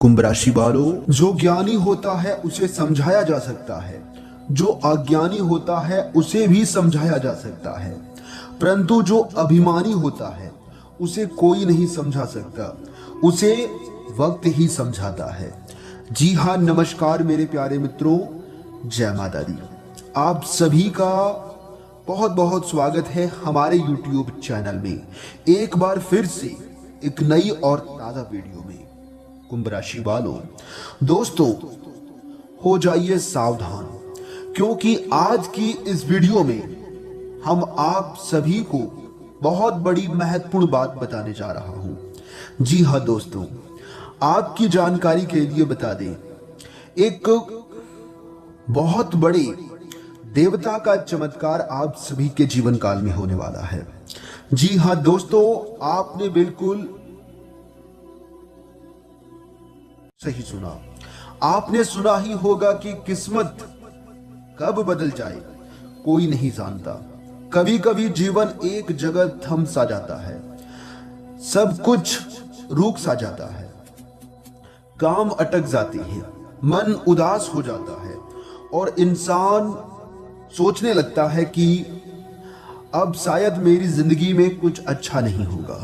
कुंभ राशि वालों, जो ज्ञानी होता है उसे समझाया जा सकता है, जो अज्ञानी होता है उसे भी समझाया जा सकता है, परंतु जो अभिमानी होता है उसे कोई नहीं समझा सकता, उसे वक्त ही समझाता है। जी हाँ, नमस्कार मेरे प्यारे मित्रों, जय माता दी। आप सभी का बहुत बहुत स्वागत है हमारे YouTube चैनल में। एक बार फिर से एक नई और ताज़ा वीडियो में। कुंभ राशि वालों, दोस्तों हो जाइए सावधान, क्योंकि आज की इस वीडियो में हम आप सभी को बहुत बड़ी महत्वपूर्ण बात बताने जा रहा हूं। जी हाँ दोस्तों, आपकी जानकारी के लिए बता दें, एक बहुत बड़े देवता का चमत्कार आप सभी के जीवन काल में होने वाला है। जी हाँ दोस्तों, आपने बिल्कुल सही सुना। आपने सुना ही होगा कि किस्मत कब बदल जाए कोई नहीं जानता। कभी कभी जीवन एक जगह थम सा जाता है, सब कुछ रुक सा जाता है, काम अटक जाते हैं, मन उदास हो जाता है और इंसान सोचने लगता है कि अब शायद मेरी जिंदगी में कुछ अच्छा नहीं होगा।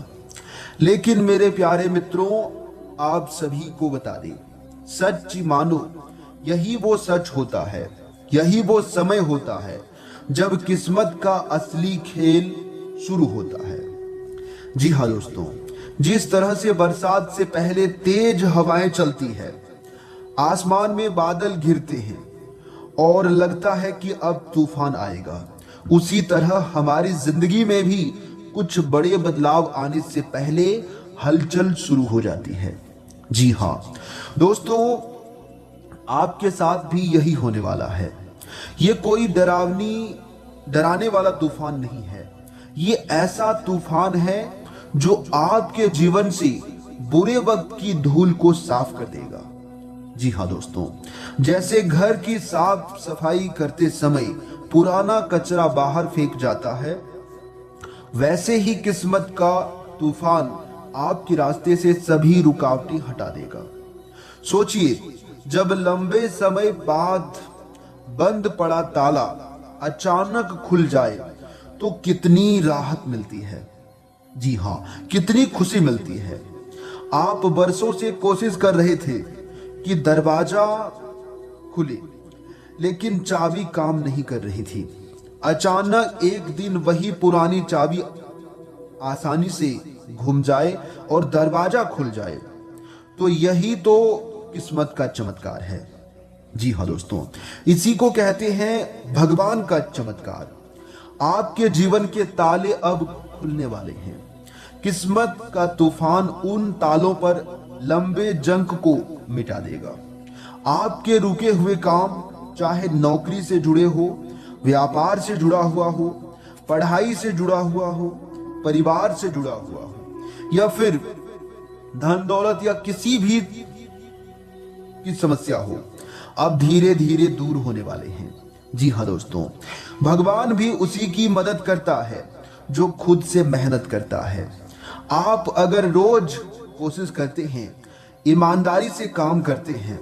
लेकिन मेरे प्यारे मित्रों, आप सभी को बता दें, सच मानो यही वो सच होता है, यही वो समय होता है जब किस्मत का असली खेल शुरू होता है। जी हाँ दोस्तों, जिस तरह से बरसात से पहले तेज हवाएं चलती है, आसमान में बादल घिरते हैं और लगता है कि अब तूफान आएगा, उसी तरह हमारी जिंदगी में भी कुछ बड़े बदलाव आने से पहले हलचल शुरू हो जाती है। जी हाँ दोस्तों, आपके साथ भी यही होने वाला है। ये कोई डराने वाला तूफान नहीं है, ये ऐसा तूफान है जो आपके जीवन से बुरे वक्त की धूल को साफ कर देगा। जी हाँ दोस्तों, जैसे घर की साफ सफाई करते समय पुराना कचरा बाहर फेंक जाता है, वैसे ही किस्मत का तूफान आपके रास्ते से सभी रुकावटें हटा देगा। सोचिए, जब लंबे समय बाद बंद पड़ा ताला अचानक खुल जाए तो कितनी राहत मिलती है। जी हाँ, कितनी खुशी मिलती है। आप बरसों से कोशिश कर रहे थे कि दरवाजा खुले, लेकिन चाबी काम नहीं कर रही थी। अचानक एक दिन वही पुरानी चाबी आसानी से घूम जाए और दरवाजा खुल जाए, तो यही तो किस्मत का चमत्कार है। जी हाँ दोस्तों, इसी को कहते हैं भगवान का चमत्कार। आपके जीवन के ताले अब खुलने वाले हैं। किस्मत का तूफान उन तालों पर लंबे जंग को मिटा देगा। आपके रुके हुए काम, चाहे नौकरी से जुड़े हो, व्यापार से जुड़ा हुआ हो, पढ़ाई से जुड़ा हुआ हो, परिवार से जुड़ा हुआ हो, या फिर धन दौलत या किसी भी की समस्या हो, अब धीरे धीरे दूर होने वाले हैं। जी हाँ दोस्तों, भगवान भी उसी की मदद करता है जो खुद से मेहनत करता है। आप अगर रोज कोशिश करते हैं, ईमानदारी से काम करते हैं,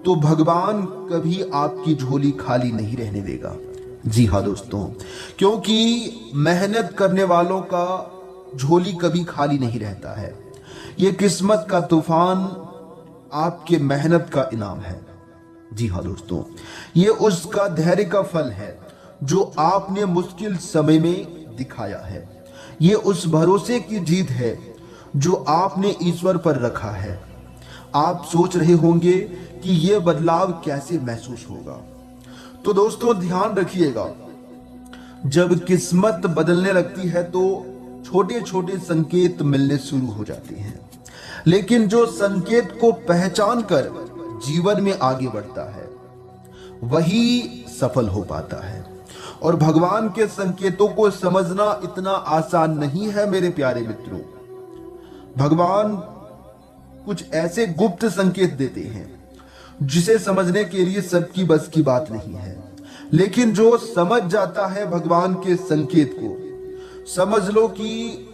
तो भगवान कभी आपकी झोली खाली नहीं रहने देगा। जी हाँ दोस्तों, क्योंकि मेहनत करने वालों का झोली कभी खाली नहीं रहता है। ये किस्मत का तूफान आपके मेहनत का इनाम है। जी हाँ दोस्तों, ये उसका धैर्य का फल है जो आपने मुश्किल समय में दिखाया है। ये उस भरोसे की जीत है जो आपने ईश्वर पर रखा है। आप सोच रहे होंगे कि ये बदलाव कैसे महसूस होगा, तो दोस्तों ध्यान रखिएगा, जब किस्मत बदलने लगती है तो छोटे छोटे संकेत मिलने शुरू हो जाते हैं, लेकिन जो संकेत को पहचान कर जीवन में आगे बढ़ता है वही सफल हो पाता है। और भगवान के संकेतों को समझना इतना आसान नहीं है मेरे प्यारे मित्रों। भगवान कुछ ऐसे गुप्त संकेत देते हैं जिसे समझने के लिए सबकी बस की बात नहीं है, लेकिन जो समझ जाता है भगवान के संकेत को, समझ लो कि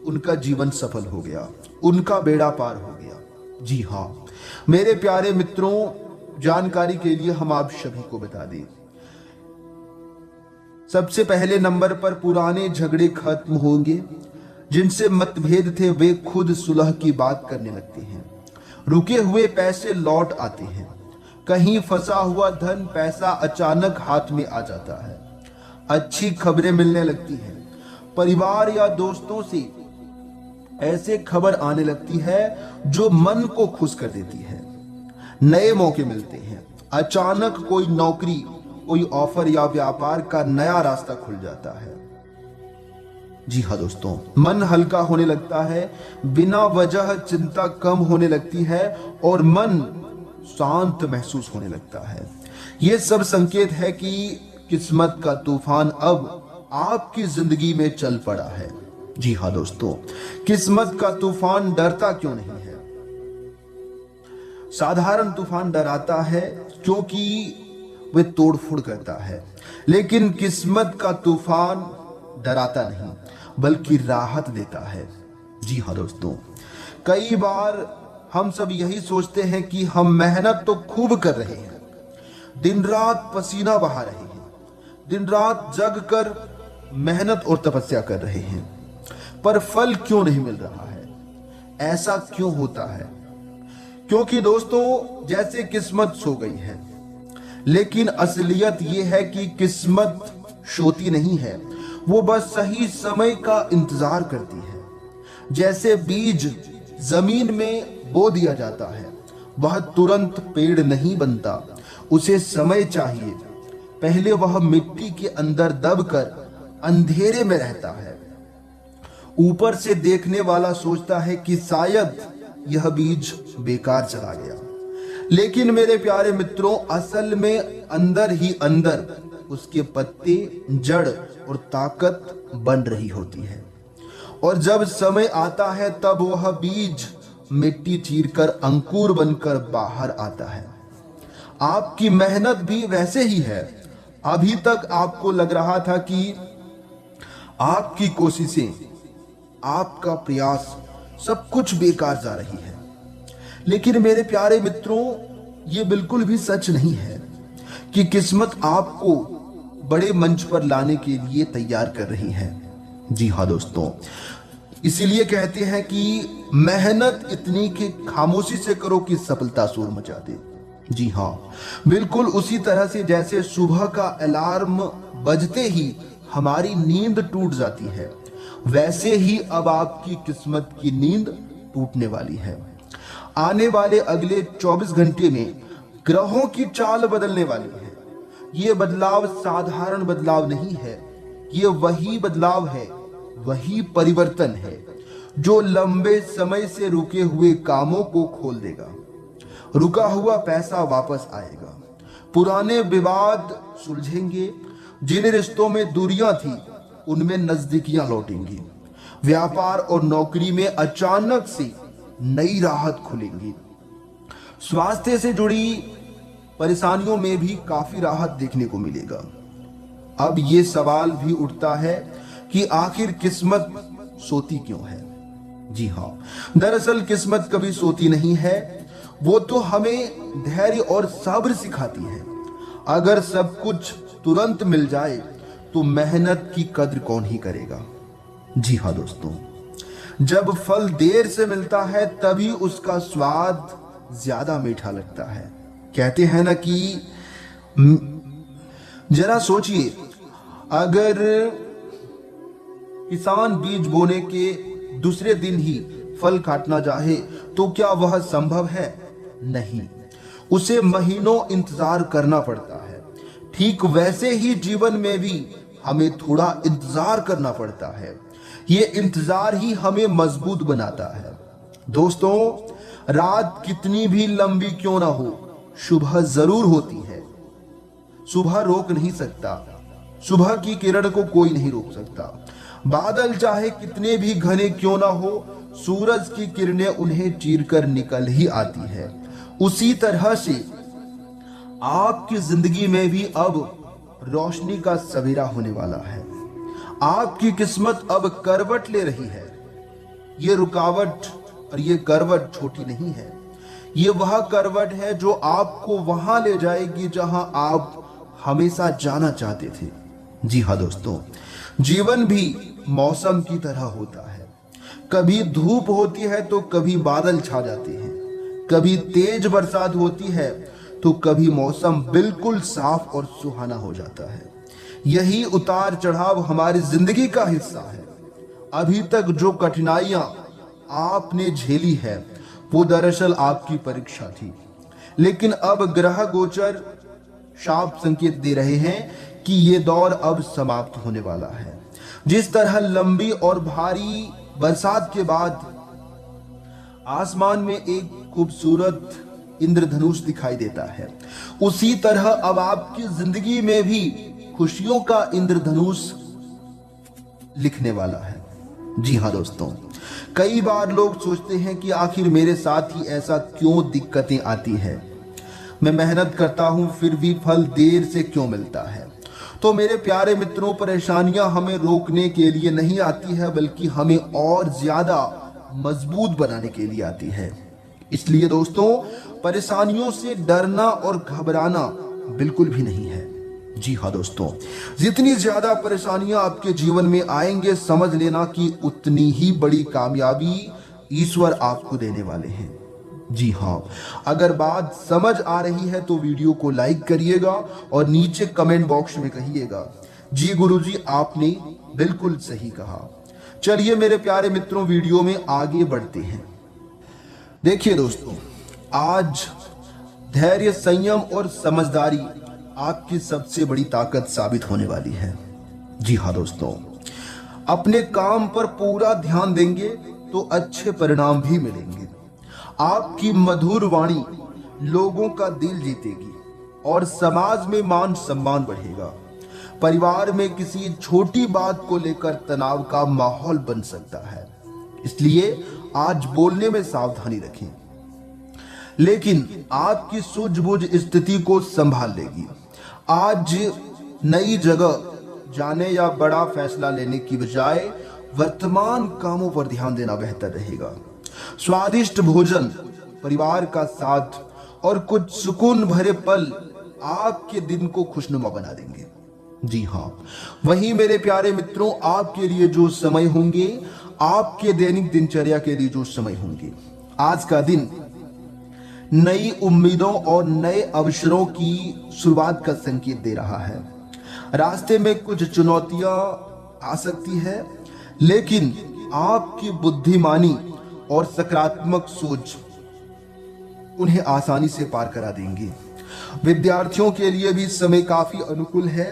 उनका जीवन सफल हो गया, उनका बेड़ा पार हो गया। जी हाँ मेरे प्यारे मित्रों, जानकारी के लिए हम आप सभी को बता दें, सबसे पहले नंबर पर पुराने झगड़े खत्म होंगे। जिनसे मतभेद थे वे खुद सुलह की बात करने लगते हैं। रुके हुए पैसे लौट आते हैं। कहीं फंसा हुआ धन पैसा अचानक हाथ में आ जाता है। अच्छी खबरें मिलने लगती हैं। परिवार या दोस्तों से ऐसे खबर आने लगती है जो मन को खुश कर देती है। नए मौके मिलते हैं। अचानक कोई नौकरी, कोई ऑफर या व्यापार का नया रास्ता खुल जाता है। जी हाँ दोस्तों, मन हल्का होने लगता है। बिना वजह चिंता कम होने लगती है और मन शांत महसूस होने लगता है। ये सब संकेत है कि किस्मत का तूफान अब आपकी जिंदगी में चल पड़ा है। जी हाँ दोस्तों, किस्मत का तूफान डरता क्यों नहीं है? साधारण तूफान डराता है क्योंकि वे तोड़फोड़ करता है, लेकिन किस्मत का तूफान डराता नहीं बल्कि राहत देता है। जी हाँ दोस्तों, कई बार हम सब यही सोचते हैं कि हम मेहनत तो खूब कर रहे हैं, दिन रात पसीना बहा रहे हैं, दिन रात जग कर मेहनत और तपस्या कर रहे हैं, पर फल क्यों नहीं मिल रहा है? ऐसा क्यों होता है? क्योंकि दोस्तों, जैसे किस्मत सो गई है, लेकिन असलियत यह है कि किस्मत सोती नहीं है, वो बस सही समय का इंतजार करती है। जैसे बीज जमीन में बो दिया जाता है, वह तुरंत पेड़ नहीं बनता, उसे समय चाहिए। पहले वह मिट्टी के अंदर दबकर अंधेरे में रहता है। ऊपर से देखने वाला सोचता है कि शायद यह बीज बेकार चला गया, लेकिन मेरे प्यारे मित्रों, असल में अंदर ही अंदर उसके पत्ते, जड़ और ताकत बन रही होती है। और जब समय आता है तब वह बीज मिट्टी चीरकर अंकुर बनकर बाहर आता है। आपकी मेहनत भी वैसे ही है। अभी तक आपको लग रहा था कि आपकी कोशिशें, आपका प्रयास सब कुछ बेकार जा रही है, लेकिन मेरे प्यारे मित्रों, ये बिल्कुल भी सच नहीं है कि किस्मत आपको बड़े मंच पर लाने के लिए तैयार कर रही है। जी हाँ दोस्तों, इसीलिए कहते हैं कि मेहनत इतनी कि खामोशी से करो कि सफलता शोर मचा दे। जी हाँ, बिल्कुल उसी तरह से जैसे सुबह का अलार्म बजते ही हमारी नींद टूट जाती है, वैसे ही अब आपकी किस्मत की नींद टूटने वाली है। आने वाले अगले 24 घंटे में ग्रहों की चाल बदलने वाली है। ये बदलाव साधारण बदलाव नहीं है, ये वही बदलाव है, वही परिवर्तन है जो लंबे समय से रुके हुए कामों को खोल देगा। रुका हुआ पैसा वापस आएगा, पुराने विवाद सुलझेंगे, जिन रिश्तों में दूरियां थी उनमें नजदीकियां लौटेंगी, व्यापार और नौकरी में अचानक से नई राहत खुलेंगी, स्वास्थ्य से जुड़ी परेशानियों में भी काफी राहत देखने को मिलेगा। अब ये सवाल भी उठता है कि आखिर किस्मत सोती क्यों है? जी हाँ, दरअसल किस्मत कभी सोती नहीं है, वो तो हमें धैर्य और सब्र सिखाती है। अगर सब कुछ तुरंत मिल जाए तो मेहनत की कद्र कौन ही करेगा? जी हाँ दोस्तों, जब फल देर से मिलता है तभी उसका स्वाद ज्यादा मीठा लगता है। कहते हैं ना कि जरा सोचिए, अगर किसान बीज बोने के दूसरे दिन ही फल काटना चाहे तो क्या वह संभव है? नहीं, उसे महीनों इंतजार करना पड़ता है। ठीक वैसे ही जीवन में भी हमें थोड़ा इंतजार करना पड़ता है। ये इंतजार ही हमें मजबूत बनाता है। दोस्तों, रात कितनी भी लंबी क्यों ना हो, सुबह जरूर होती है। सुबह रोक नहीं सकता, सुबह की किरण को कोई नहीं रोक सकता। बादल चाहे कितने भी घने क्यों ना हो, सूरज की किरणें उन्हें चीरकर निकल ही आती है। उसी तरह से आपकी जिंदगी में भी अब रोशनी का सवेरा होने वाला है। आपकी किस्मत अब करवट ले रही है। ये रुकावट और ये करवट छोटी नहीं है, ये वह करवट है जो आपको वहां ले जाएगी जहां आप हमेशा जाना चाहते थे। जी हाँ दोस्तों, जीवन भी मौसम की तरह होता है। कभी धूप होती है तो कभी बादल छा जाते हैं, कभी तेज बरसात होती है तो कभी मौसम बिल्कुल साफ और सुहाना हो जाता है। यही उतार चढ़ाव हमारी जिंदगी का हिस्सा है। अभी तक जो कठिनाइयां आपने झेली है वो दरअसल आपकी परीक्षा थी, लेकिन अब ग्रह गोचर साफ संकेत दे रहे हैं कि ये दौर अब समाप्त होने वाला है। जिस तरह लंबी और भारी बरसात के बाद आसमान में एक खूबसूरत इंद्रधनुष दिखाई देता है, उसी तरह अब आपकी जिंदगी में भी खुशियों का इंद्रधनुष लिखने वाला है। जी हाँ दोस्तों, कई बार लोग सोचते हैं कि आखिर मेरे साथ ही ऐसा क्यों दिक्कतें आती है, मैं मेहनत करता हूं फिर भी फल देर से क्यों मिलता है। तो मेरे प्यारे मित्रों, परेशानियां हमें रोकने के लिए नहीं आती है, बल्कि हमें और ज्यादा मजबूत बनाने के लिए आती है। इसलिए दोस्तों, परेशानियों से डरना और घबराना बिल्कुल भी नहीं है। जी हाँ दोस्तों, जितनी ज्यादा परेशानियां आपके जीवन में आएंगे, समझ लेना कि उतनी ही बड़ी कामयाबी ईश्वर आपको देने वाले हैं। जी हाँ, अगर बात समझ आ रही है तो वीडियो को लाइक करिएगा और नीचे कमेंट बॉक्स में कहिएगा, जी गुरुजी आपने बिल्कुल सही कहा। चलिए मेरे प्यारे मित्रों, वीडियो में आगे बढ़ते हैं। देखिए दोस्तों, आज धैर्य, संयम और समझदारी आपकी सबसे बड़ी ताकत साबित होने वाली है। जी हाँ दोस्तों, अपने काम पर पूरा ध्यान देंगे तो अच्छे परिणाम भी मिलेंगे। आपकी मधुर वाणी लोगों का दिल जीतेगी और समाज में मान सम्मान बढ़ेगा। परिवार में किसी छोटी बात को लेकर तनाव का माहौल बन सकता है, इसलिए आज बोलने में सावधानी रखें, लेकिन आपकी सूझबूझ स्थिति को संभाल लेगी। आज नई जगह जाने या बड़ा फैसला लेने की बजाय वर्तमान कामों पर ध्यान देना बेहतर रहेगा। स्वादिष्ट भोजन, परिवार का साथ और कुछ सुकून भरे पल आपके दिन को खुशनुमा बना देंगे। जी हाँ, वहीं मेरे प्यारे मित्रों, आपके लिए जो समय होंगे, आपके दैनिक दिनचर्या के लिए जो समय होंगे, आज का दिन नई उम्मीदों और नए अवसरों की शुरुआत का संकेत दे रहा है। रास्ते में कुछ चुनौतियां आ सकती है, लेकिन आपकी बुद्धिमानी और सकारात्मक सोच उन्हें आसानी से पार करा देंगी। विद्यार्थियों के लिए भी समय काफी अनुकूल है।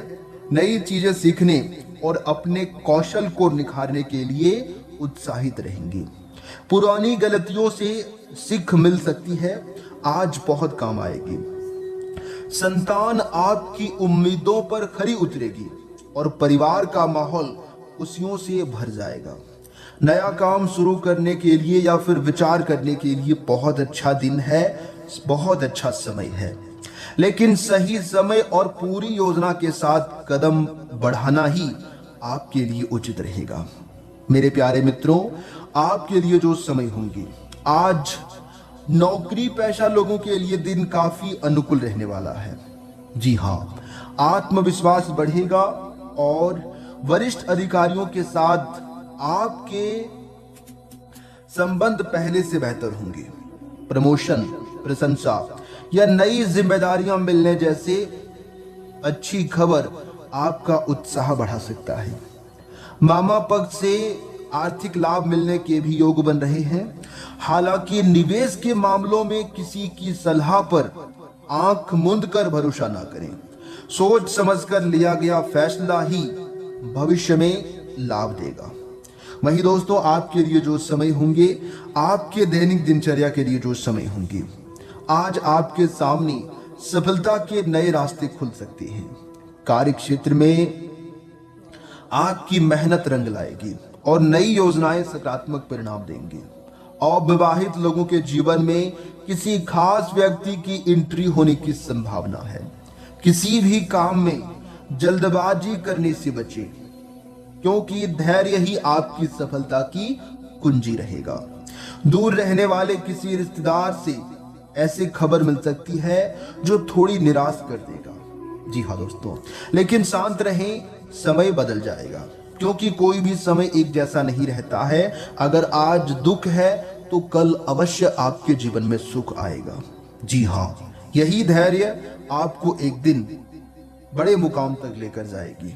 नई चीजें सीखने और अपने कौशल को निखारने के लिए उत्साहित रहेंगे। पुरानी गलतियों से सीख मिल सकती है, आज बहुत काम आएगी। संतान आपकी उम्मीदों पर खरी उतरेगी और परिवार का माहौल खुशियों से भर जाएगा। नया काम शुरू करने के लिए या फिर विचार करने के लिए बहुत अच्छा दिन है, बहुत अच्छा समय है, लेकिन सही समय और पूरी योजना के साथ कदम बढ़ाना ही आपके लिए उचित रहेगा। मेरे प्यारे मित्रों, आपके लिए जो समय होंगे, आज नौकरी पेशा लोगों के लिए दिन काफी अनुकूल रहने वाला है। जी हाँ, आत्मविश्वास बढ़ेगा और वरिष्ठ अधिकारियों के साथ आपके संबंध पहले से बेहतर होंगे। प्रमोशन, प्रशंसा या नई जिम्मेदारियां मिलने जैसे अच्छी खबर आपका उत्साह बढ़ा सकता है। मामा पक्ष से आर्थिक लाभ मिलने के भी योग बन रहे हैं। हालांकि निवेश के मामलों में किसी की सलाह पर आंख मूंद कर भरोसा ना करें। सोच समझकर लिया गया फैसला ही भविष्य में लाभ देगा। वही दोस्तों, आपके लिए जो समय होंगे, आपके दैनिक दिनचर्या के लिए जो समय होंगे, आज आपके सामने सफलता के नए रास्ते खुल सकते हैं। कार्य क्षेत्र में आपकी मेहनत रंग लाएगी और नई योजनाएं सकारात्मक परिणाम देंगी। अविवाहित लोगों के जीवन में किसी खास व्यक्ति की एंट्री होने की संभावना है। किसी भी काम में जल्दबाजी करने से बचें, क्योंकि धैर्य ही आपकी सफलता की कुंजी रहेगा। दूर रहने वाले किसी रिश्तेदार से ऐसी खबर मिल सकती है जो थोड़ी निराश कर देगा। जी हाँ दोस्तों, लेकिन शांत रहें, समय बदल जाएगा, क्योंकि कोई भी समय एक जैसा नहीं रहता है। अगर आज दुख है तो कल अवश्य आपके जीवन में सुख आएगा। जी हाँ, यही धैर्य आपको एक दिन बड़े मुकाम तक लेकर जाएगी।